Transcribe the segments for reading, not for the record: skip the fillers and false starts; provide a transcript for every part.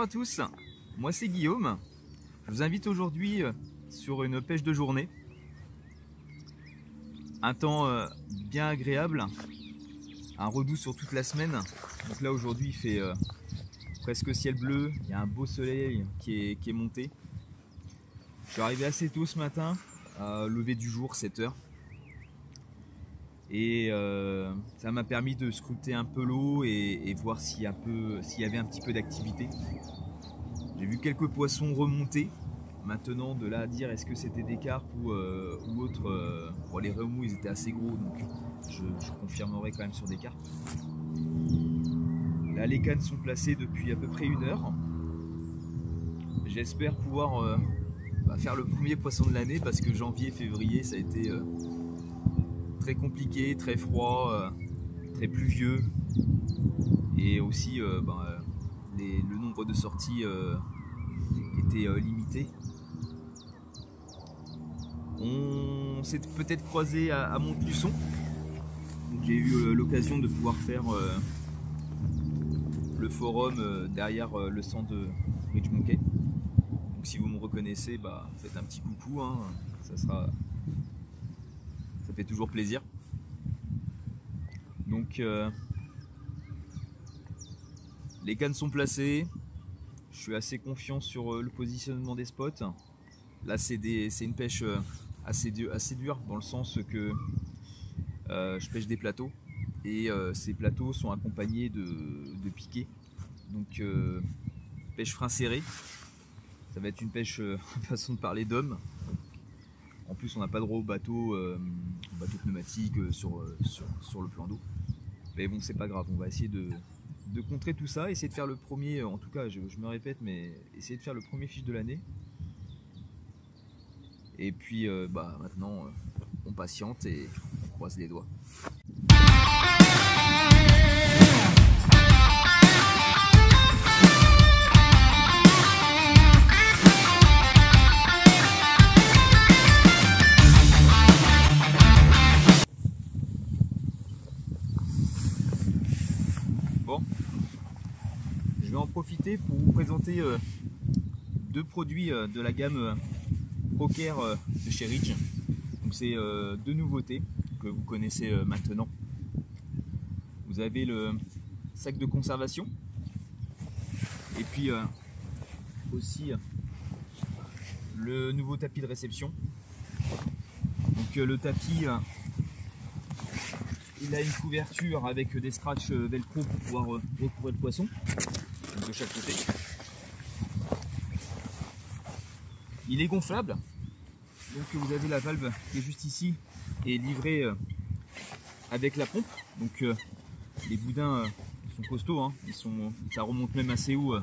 à tous, moi c'est Guillaume. Je vous invite aujourd'hui sur une pêche de journée. Un temps bien agréable, un redout sur toute la semaine. Donc là aujourd'hui il fait presque ciel bleu, il y a un beau soleil qui est monté. Je suis arrivé assez tôt ce matin, lever du jour 7 h. Et ça m'a permis de scruter un peu l'eau et voir s'il y avait un petit peu d'activité. J'ai vu quelques poissons remonter. Maintenant, de là à dire est-ce que c'était des carpes ou autre, bon, les remous ils étaient assez gros, donc je confirmerai quand même sur des carpes. Là, les cannes sont placées depuis à peu près 1 heure. J'espère pouvoir faire le premier poisson de l'année, parce que janvier, février, ça a été très compliqué, très froid, très pluvieux, et aussi le nombre de sorties était limité. On s'est peut-être croisé à Montluçon. J'ai eu l'occasion de pouvoir faire le forum derrière le centre de Bridge Monkey. Donc si vous me reconnaissez, faites un petit coucou, hein. Ça fait toujours plaisir. Donc les cannes sont placées. Je suis assez confiant sur le positionnement des spots. Là c'est une pêche assez dure, dans le sens que je pêche des plateaux, et ces plateaux sont accompagnés de piquets. Donc pêche frein serré. Ça va être une pêche façon de parler d'homme. En plus on n'a pas de gros bateau pneumatique sur le plan d'eau. Mais bon, c'est pas grave, on va essayer de contrer tout ça, essayer de faire le premier, en tout cas je me répète, mais essayer de faire le premier fiche de l'année. Et puis maintenant on patiente et on croise les doigts. Bon, je vais en profiter pour vous présenter deux produits de la gamme Pro-Care de chez Ridge. Donc c'est deux nouveautés que vous connaissez maintenant. Vous avez le sac de conservation, et puis aussi le nouveau tapis de réception. Donc le tapis, il a une couverture avec des scratchs velcro pour pouvoir recouvrir le poisson, donc de chaque côté. Il est gonflable, donc vous avez la valve qui est juste ici et livrée avec la pompe. Donc les boudins sont costauds, hein. Ça remonte même assez haut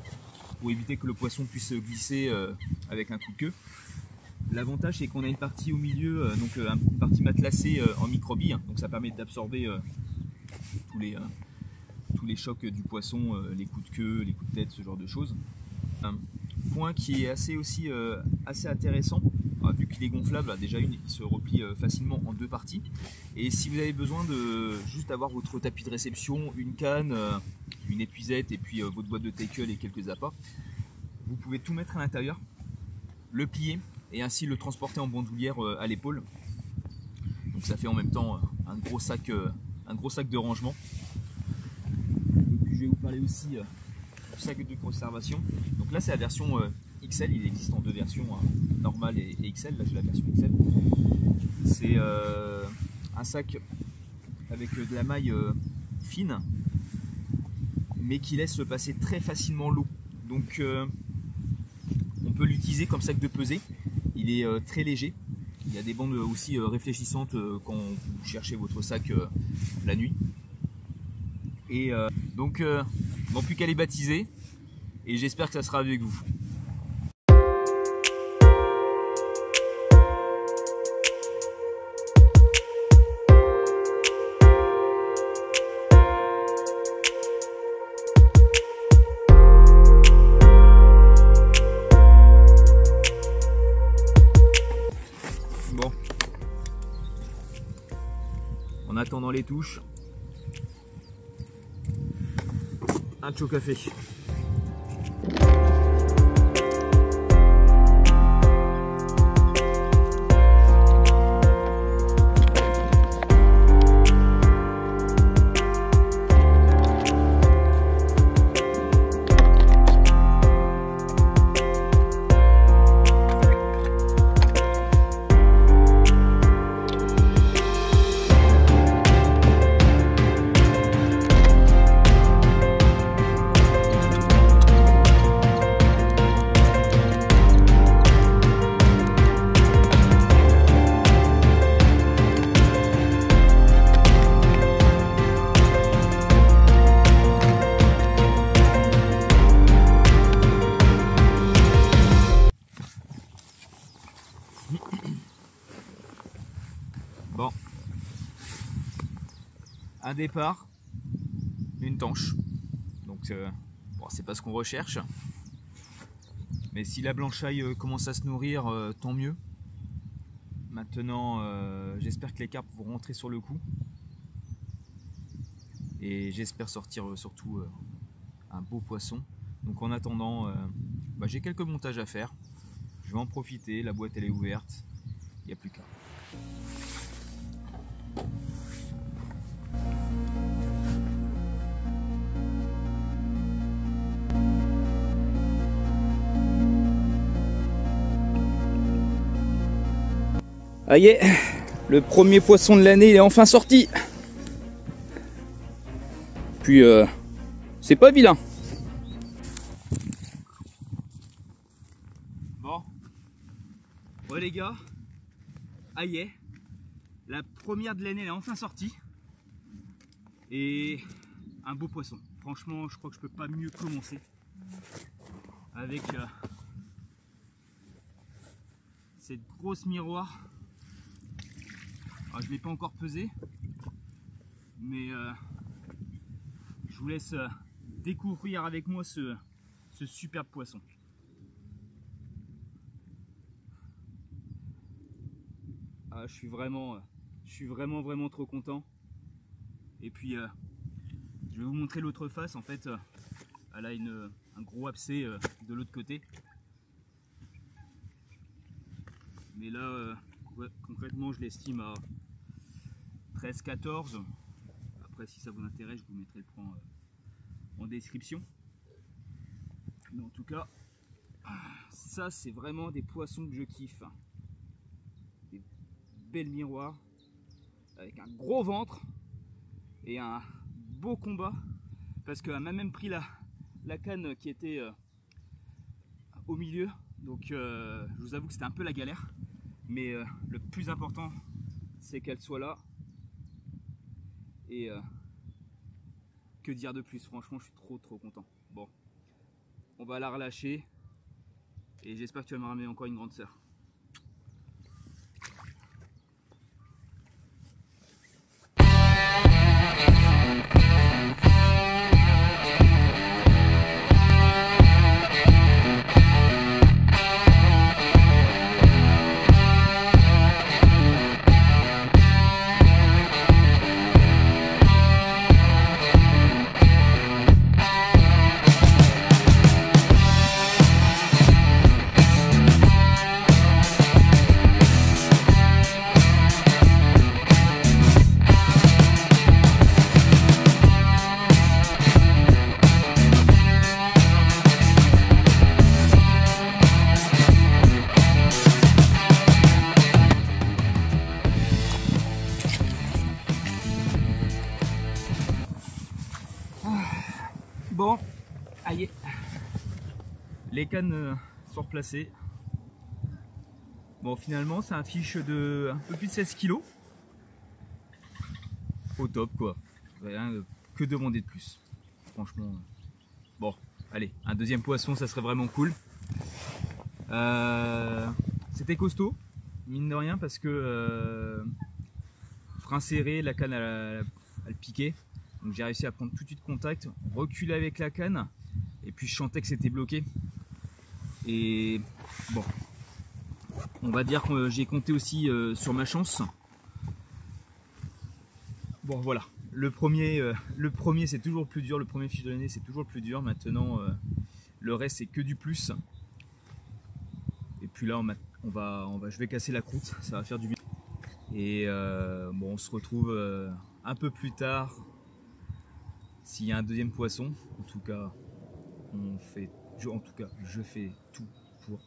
pour éviter que le poisson puisse glisser avec un coup de queue. L'avantage c'est qu'on a une partie au milieu, donc une partie matelassée en microbille, donc ça permet d'absorber tous les chocs du poisson, les coups de queue, les coups de tête, ce genre de choses. Un point qui est assez intéressant, vu qu'il est gonflable, déjà il se replie facilement en deux parties. Et si vous avez besoin de juste avoir votre tapis de réception, une canne, une épuisette et puis votre boîte de tackle et quelques appâts, vous pouvez tout mettre à l'intérieur, le plier et ainsi le transporter en bandoulière à l'épaule. Donc ça fait en même temps un gros sac de rangement. Et puis je vais vous parler aussi du sac de conservation. Donc là c'est la version XL, il existe en deux versions, normale et XL. Là j'ai la version XL. C'est un sac avec de la maille fine, mais qui laisse passer très facilement l'eau. Donc on peut l'utiliser comme sac de pesée. Il est très léger. Il y a des bandes aussi réfléchissantes quand vous cherchez votre sac la nuit. Et donc bon, plus qu'à les baptiser, et j'espère que ça sera avec vous. Bon, en attendant les touches, un chaud café. un départ, une tanche. Donc bon, c'est pas ce qu'on recherche. Mais si la blanchaille commence à se nourrir, tant mieux. Maintenant, j'espère que les carpes vont rentrer sur le coup. Et j'espère sortir surtout un beau poisson. Donc en attendant, j'ai quelques montages à faire. Je vais en profiter, la boîte elle est ouverte. Il n'y a plus qu'à. Ah y est, le premier poisson de l'année il est enfin sorti. Puis c'est pas vilain. Bon, ouais les gars, ah y est, la première de l'année elle est enfin sortie. Et un beau poisson. Franchement, je crois que je peux pas mieux commencer avec cette grosse miroir. Alors, je ne l'ai pas encore pesé, mais je vous laisse découvrir avec moi ce superbe poisson. Ah, je suis vraiment trop content. Et puis je vais vous montrer l'autre face. En fait, elle a un gros abcès de l'autre côté. Mais là, concrètement, je l'estime à 13-14. Après, si ça vous intéresse, je vous mettrai le point en description. Mais en tout cas, ça c'est vraiment des poissons que je kiffe. Des belles miroirs avec un gros ventre et un beau combat, parce qu'elle m'a même pris la canne qui était au milieu. Donc je vous avoue que c'était un peu la galère, mais le plus important c'est qu'elle soit là. Et que dire de plus, franchement je suis trop content. Bon, on va la relâcher et j'espère que tu vas me ramener encore une grande sœur. Bon, aïe, les cannes sont replacées. Bon, finalement, c'est un fiche de un peu plus de 16 kg. Au top, quoi. Rien, que demander de plus. Franchement. Bon, allez, un deuxième poisson, ça serait vraiment cool. C'était costaud, mine de rien, parce que frein serré, la canne elle piquait. Donc j'ai réussi à prendre tout de suite contact, reculer avec la canne, et puis je sentais que c'était bloqué. Et bon, on va dire que j'ai compté aussi sur ma chance. Bon voilà, le premier c'est toujours le plus dur, le premier fiche de l'année c'est toujours le plus dur. Maintenant le reste c'est que du plus. Et puis là je vais casser la croûte, ça va faire du bien. Et bon, on se retrouve un peu plus tard. S'il y a un deuxième poisson, en tout cas, je fais tout pour.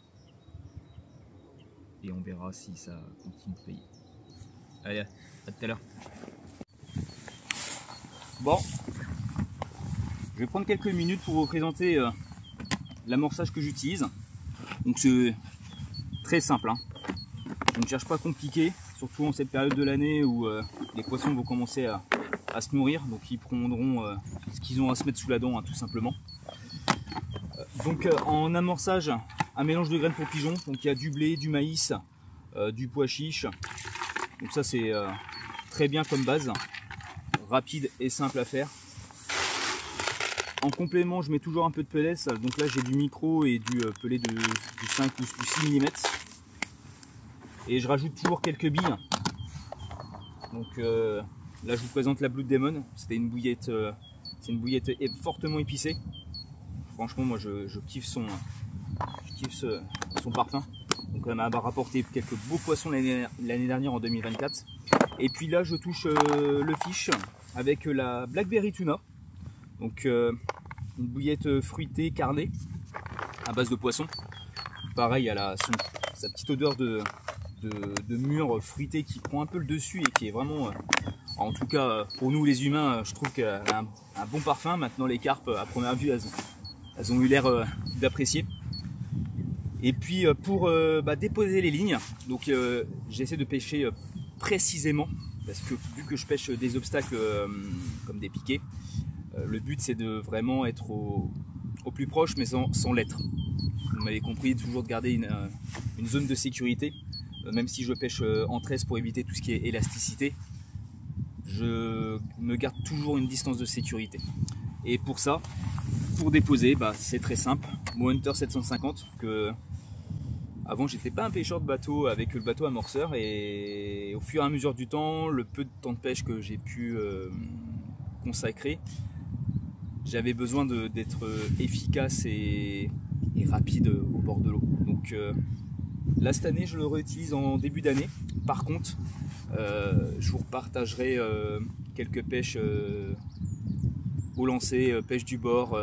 Et on verra si ça continue de payer. Allez, à tout à l'heure. Bon, je vais prendre quelques minutes pour vous présenter l'amorçage que j'utilise. Donc c'est très simple, hein. Je ne cherche pas compliqué, surtout en cette période de l'année où les poissons vont commencer à se nourrir, donc ils prendront ce qu'ils ont à se mettre sous la dent, hein, tout simplement. Donc en amorçage, un mélange de graines pour pigeons, donc il y a du blé, du maïs, du pois chiche, donc ça c'est très bien comme base. rapide et simple à faire. En complément, je mets toujours un peu de pellets. Donc là, j'ai du micro et du pellet du 5 ou 6 mm. Et je rajoute toujours quelques billes. Donc là, je vous présente la Blood Demon. C'était une bouillette, c'est une bouillette fortement épicée. Franchement, moi, je kiffe son parfum. Donc elle m'a rapporté quelques beaux poissons l'année dernière en 2024. Et puis là, je touche le fish avec la Blackberry Tuna. Donc une bouillette fruitée carnée à base de poisson. Pareil, elle a sa petite odeur de mûre fruitée qui prend un peu le dessus et qui est vraiment, en tout cas pour nous les humains, je trouve qu'elle a un bon parfum. Maintenant les carpes, à première vue, elles ont eu l'air d'apprécier. Et puis pour déposer les lignes, donc j'essaie de pêcher précisément, parce que vu que je pêche des obstacles comme des piquets, le but c'est de vraiment être au plus proche mais sans l'être. Vous m'avez compris, toujours de garder une zone de sécurité, même si je pêche en tresse pour éviter tout ce qui est élasticité, je me garde toujours une distance de sécurité. Et pour ça, pour déposer, c'est très simple. Mon Hunter 750, que avant j'étais pas un pêcheur de bateau avec le bateau amorceur, et au fur et à mesure du temps, le peu de temps de pêche que j'ai pu consacrer, j'avais besoin d'être efficace et rapide au bord de l'eau. Donc là cette année je le réutilise en début d'année. Par contre je vous repartagerai quelques pêches au lancer, pêche du bord,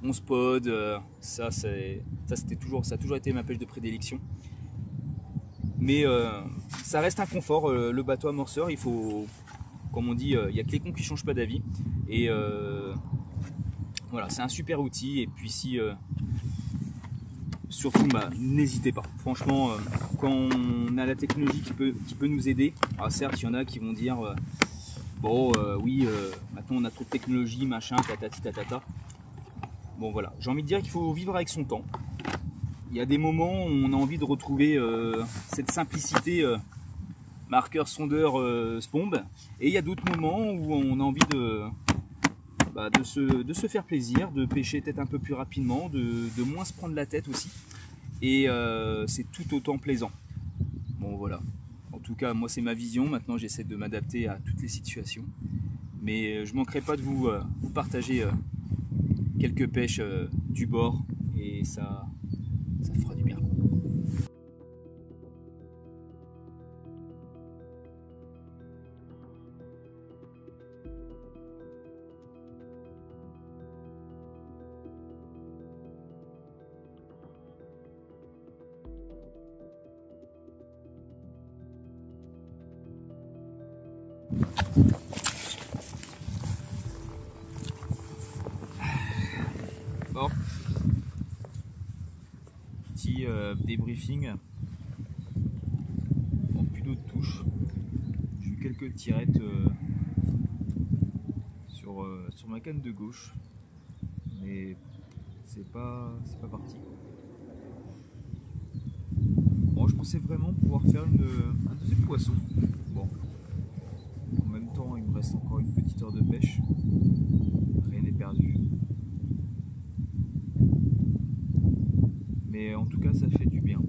11 pods, ça a toujours été ma pêche de prédilection. Mais ça reste un confort, le bateau amorceur, il faut, comme on dit, il n'y a que les cons qui ne changent pas d'avis. Et voilà, c'est un super outil. Et puis si surtout n'hésitez pas, franchement, quand on a la technologie qui peut nous aider, alors certes il y en a qui vont dire bon oui, maintenant on a trop de technologie, machin, tatati tatata. Bon voilà, j'ai envie de dire qu'il faut vivre avec son temps. Il y a des moments où on a envie de retrouver cette simplicité marqueur, sondeur, spombe, et il y a d'autres moments où on a envie de se faire plaisir, de pêcher peut-être un peu plus rapidement, de moins se prendre la tête aussi, et c'est tout autant plaisant. Bon voilà, en tout cas moi c'est ma vision, maintenant j'essaie de m'adapter à toutes les situations, mais je ne manquerai pas de vous partager quelques pêches du bord, et ça fera du bien. Bon, petit débriefing. Bon, plus d'eau de touche. J'ai eu quelques tirettes sur ma canne de gauche, mais c'est pas parti. Bon, je pensais vraiment pouvoir faire un deuxième poisson. Bon, en même temps, il me reste encore une petite heure de pêche. Rien n'est perdu. Mais en tout cas, ça fait du bien.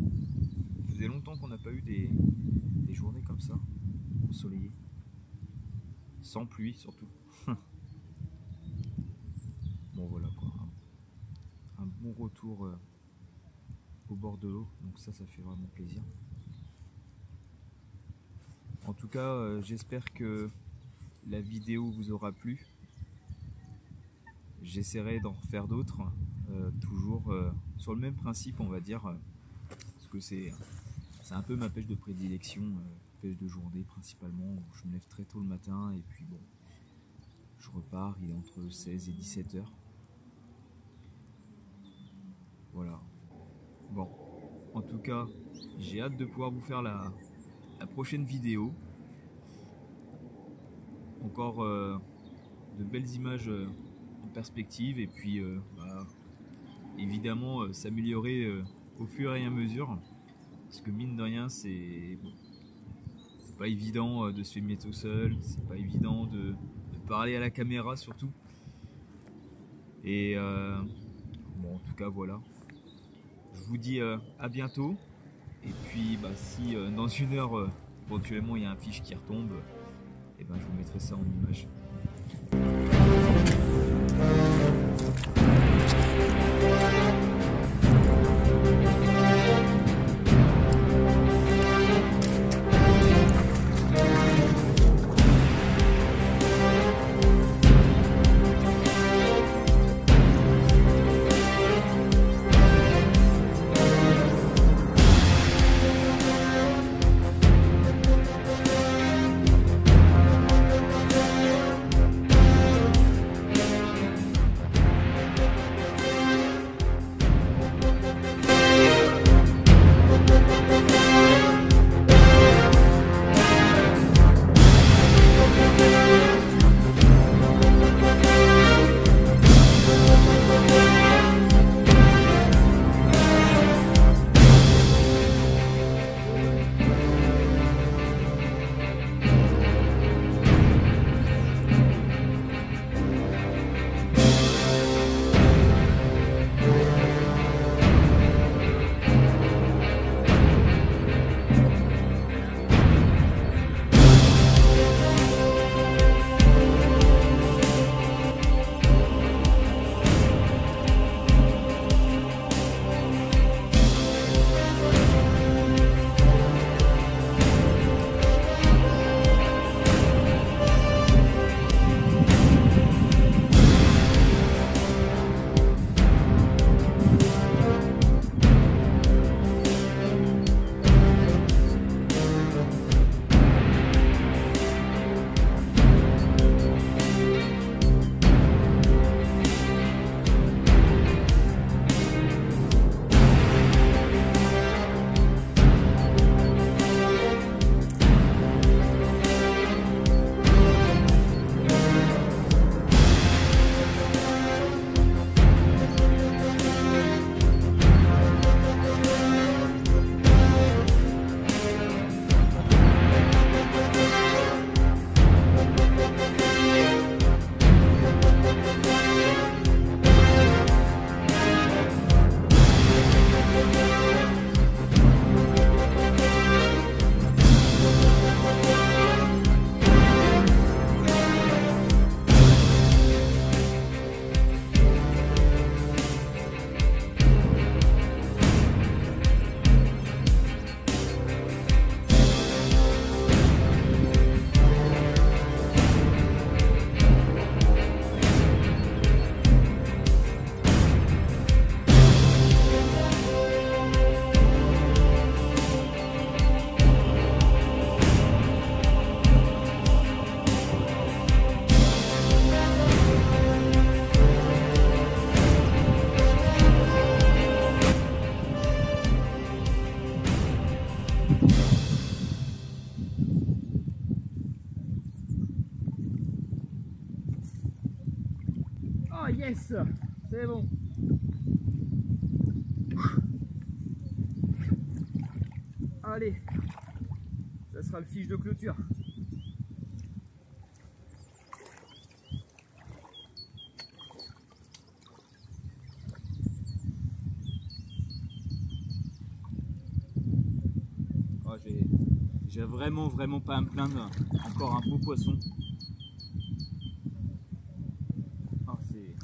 Ça faisait longtemps qu'on n'a pas eu des journées comme ça, ensoleillées. Sans pluie surtout. Bon voilà quoi. Un bon retour au bord de l'eau. Donc ça fait vraiment plaisir. En tout cas, j'espère que la vidéo vous aura plu. J'essaierai d'en refaire d'autres, toujours sur le même principe, on va dire, parce que c'est un peu ma pêche de prédilection, pêche de journée principalement, où je me lève très tôt le matin et puis bon, je repars, il est entre 16 et 17 heures. Voilà. Bon, en tout cas, j'ai hâte de pouvoir vous faire la prochaine vidéo. Encore de belles images en perspective, et puis évidemment s'améliorer au fur et à mesure, parce que mine de rien c'est c'est pas évident de se filmer tout seul, c'est pas évident de parler à la caméra surtout. Et bon, en tout cas voilà, je vous dis à bientôt. Et puis si dans une heure éventuellement il y a un fiche qui retombe, et je vous mettrai ça en image. Oh yes, c'est bon. Allez, ça sera le fiche de clôture. Oh, j'ai vraiment pas à me plaindre. Encore un beau poisson. Oh, c'est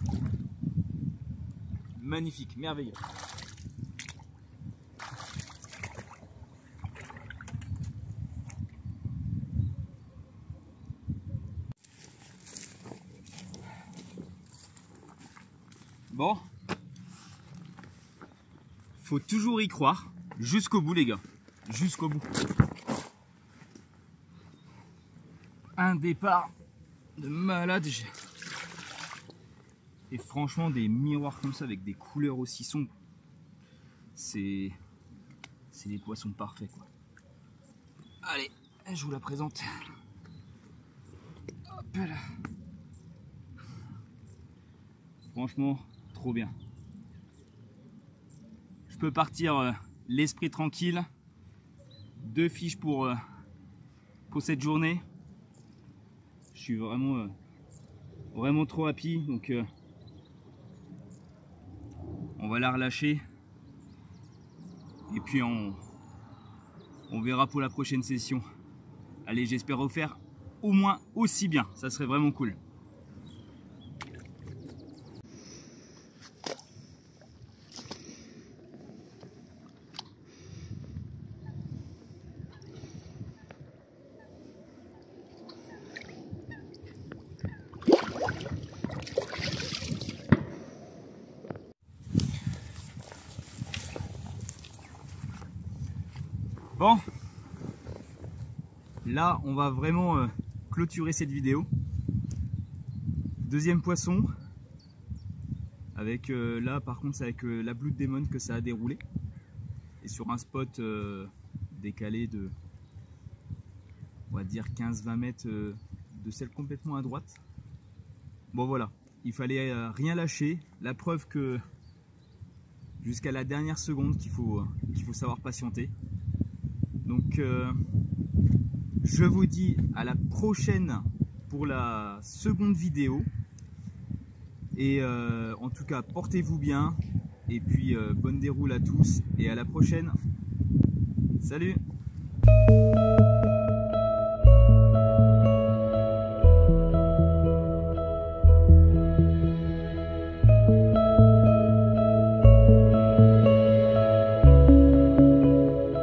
magnifique, merveilleux. Bon, faut toujours y croire, jusqu'au bout les gars, jusqu'au bout. Un départ de malade. Et franchement, des miroirs comme ça avec des couleurs aussi sombres, c'est des poissons parfaits quoi. Allez, je vous la présente. Hop là. Franchement, trop bien. Je peux partir l'esprit tranquille. 2 fiches pour pour cette journée. Je suis vraiment trop happy, donc on va la relâcher et puis on verra pour la prochaine session. Allez, j'espère refaire au moins aussi bien, ça serait vraiment cool. Bon, là on va vraiment clôturer cette vidéo. Deuxième poisson, avec là par contre c'est avec la Blue Demon que ça a déroulé, et sur un spot décalé de, on va dire 15-20 mètres de celle complètement à droite. Bon voilà, il fallait rien lâcher, la preuve que jusqu'à la dernière seconde qu'il faut savoir patienter. Donc je vous dis à la prochaine pour la seconde vidéo, et en tout cas portez-vous bien, et puis bonne déroule à tous et à la prochaine. Salut!